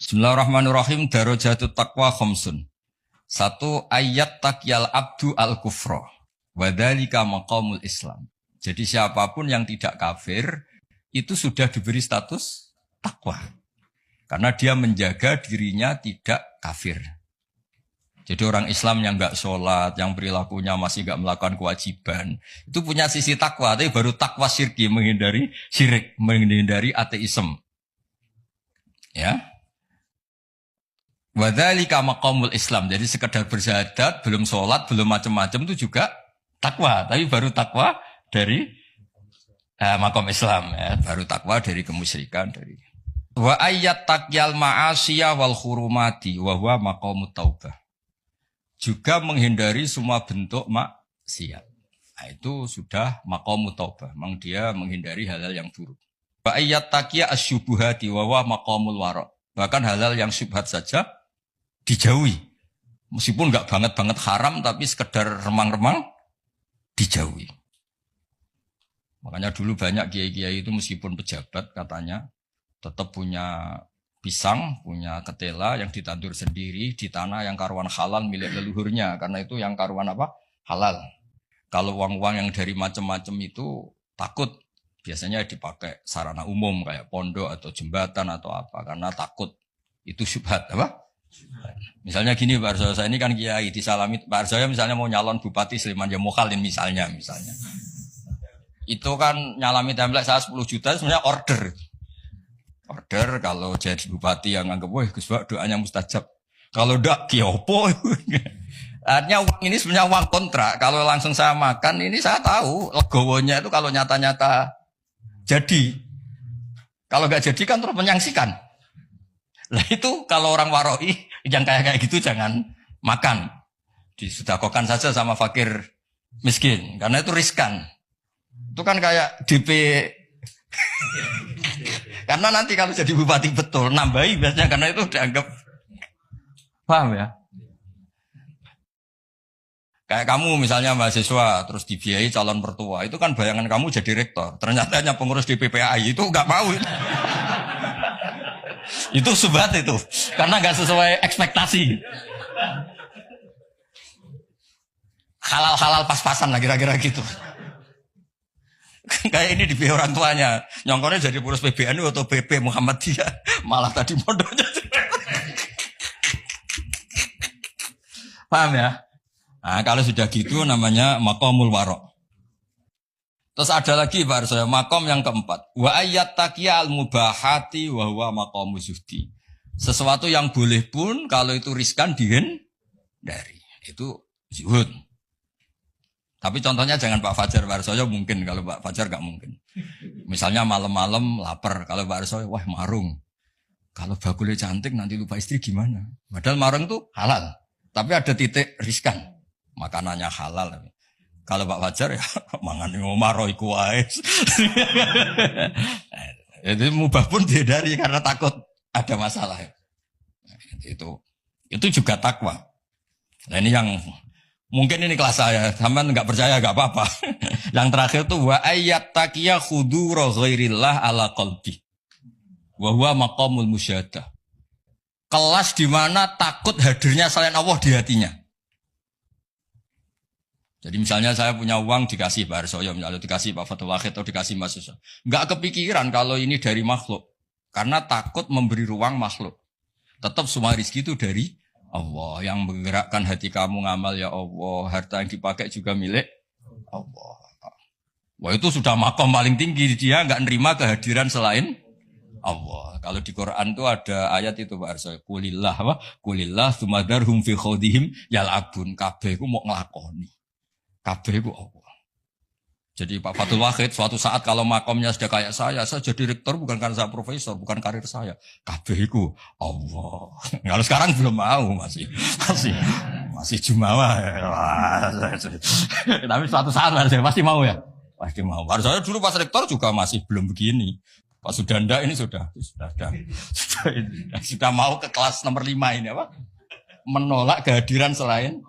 Bismillahirrahmanirrahim. Darajatut taqwa khamsun. Satu, ayat takyal abdu al-kufra. Wadhalika maqamul Islam. Jadi siapapun yang tidak kafir, itu sudah diberi status takwa. Karena dia menjaga dirinya tidak kafir. Jadi orang Islam yang enggak sholat, yang perilakunya masih enggak melakukan kewajiban, itu punya sisi takwa. Tapi baru takwa syirki, menghindari syirik, menghindari ateisme. Ya. Wadzalika maqamul Islam. Jadi sekedar bersyahadat, belum sholat, belum macam-macam itu juga takwa. Tapi baru takwa dari maqam Islam. Ya. Baru takwa dari kemusyrikan. Wa ayyat takyal ma'asiyah wal khurumati wa huwa maqamut taubah. Juga menghindari semua bentuk maksiat. Nah, itu sudah maqamut taubah. Memang dia menghindari hal-hal yang buruk. Wa ayyat takyya asyubuhati wa huwa maqamul wara. Bahkan hal-hal yang syubhat saja dijauhi. Meskipun enggak banget-banget haram, tapi sekedar remang-remang dijauhi. Makanya dulu banyak kiai-kiai itu meskipun pejabat katanya, tetap punya pisang, punya ketela yang ditandur sendiri di tanah yang karuan halal milik leluhurnya. Karena itu yang karuan apa? Halal. Kalau uang-uang yang dari macam-macam itu takut. Biasanya dipakai sarana umum kayak pondok atau jembatan atau apa. Karena takut. Itu syubhat apa? Misalnya gini Pak Arsoyo, saya ini kan kiai disalami. Pak Arsoyo misalnya mau nyalon Bupati Sleman Jamokhalin misalnya. Itu kan nyalami template saya 10 juta sebenarnya order. Order kalau jadi Bupati yang anggap, wah Gus Pak doanya mustajab. Kalau enggak, kiopo. Artinya uang ini sebenarnya uang kontrak. Kalau langsung saya makan ini saya tahu legowonya itu kalau nyata-nyata jadi. Kalau enggak jadi kan terus menyangsikan. Nah itu kalau orang waroi yang kayak gitu jangan makan. Disedekahkan saja sama fakir miskin. Karena itu riskan. Itu kan kayak DP. Karena nanti kalau jadi bupati betul nambahi biasanya karena itu dianggap. Paham ya? Kayak kamu misalnya mahasiswa terus dibiayai calon mertua, itu kan bayangan kamu jadi rektor. Ternyata hanya pengurus DPPAI itu enggak mau. Itu subhat itu. Karena enggak sesuai ekspektasi. Halal-halal pas-pasan lah kira-kira gitu. Kayak ini dibiayai orang tuanya. Nyongkornya jadi pengurus PBNU atau PP Muhammadiyah. Malah tadi mondoknya. Paham ya? Nah, kalau sudah gitu namanya maqamul wara'. Terus ada lagi Pak Arsoyo, maqam yang keempat. Wa ayyat taqiya al-mubahati wa huwa maqamu zuhdi. Sesuatu yang boleh pun kalau itu riskan dihindari. Itu zuhud. Tapi contohnya jangan Pak Fajar, Pak Arsoyo mungkin. Kalau Pak Fajar enggak mungkin. Misalnya malam-malam lapar. Kalau Pak Arsoyo, wah marung. Kalau bakulnya cantik nanti lupa istri gimana? Padahal marung itu halal. Tapi ada titik riskan. Makanannya halal. Kalau Pak Fajar ya mangan ngomaro iku wae. Jadi mubah pun dihindari karena takut ada masalah. Itu juga takwa. Nah ini yang mungkin ini kelas saya, sampean enggak percaya enggak apa-apa. Yang terakhir tuh wa ayyat taqiya khudura ghairillah ala qalbi. Wa huwa maqamul musyahadah. Kelas di mana takut hadirnya selain Allah di hatinya. Jadi misalnya saya punya uang dikasih Pak Arsoyo, misalnya dikasih Pak Fatul Wahid atau dikasih Mas Susa. Enggak kepikiran kalau ini dari makhluk. Karena takut memberi ruang makhluk. Tetap semua rezeki itu dari Allah. Yang menggerakkan hati kamu ngamal ya Allah. Harta yang dipakai juga milik Allah. Wah itu sudah makom paling tinggi. Dia enggak nerima kehadiran selain Allah. Kalau di Quran itu ada ayat itu Pak Arsoyo. Kulillah wa kulillah sumadarhum fi khawdihim yal'abun. Kabeh ku mau ngelakoni. Kabeh itu Allah. Jadi Pak Fatul Wahid suatu saat kalau makomnya sudah kayak saya jadi rektor bukan karena saya profesor, bukan karir saya. Kabeh itu Allah. Kalau sekarang belum mau masih jumawa. Tapi suatu saat saya pasti mau ya. Pasti mau. Baru saya dulu pas rektor juga masih belum begini. Pak Sudanda ini sudah mau ke kelas nomor 5 ini apa? Menolak kehadiran selain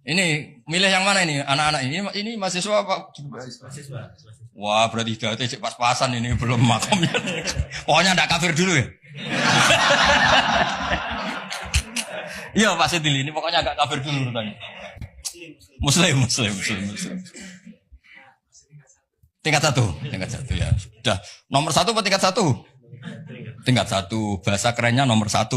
Ini milih yang mana ini anak-anak ini mahasiswa apa? Mahasiswa. Wah, berarti hidayatnya cek pas-pasan ini belum makomnya. Pokoknya ndak kafir dulu ya. Iya Pak Sidili, ini pokoknya agak kafir dulu urutannya. Muslim. Tingkat satu ya. Sudah nomor 1 atau tingkat 1? Tingkat 1. Bahasa kerennya nomor 1.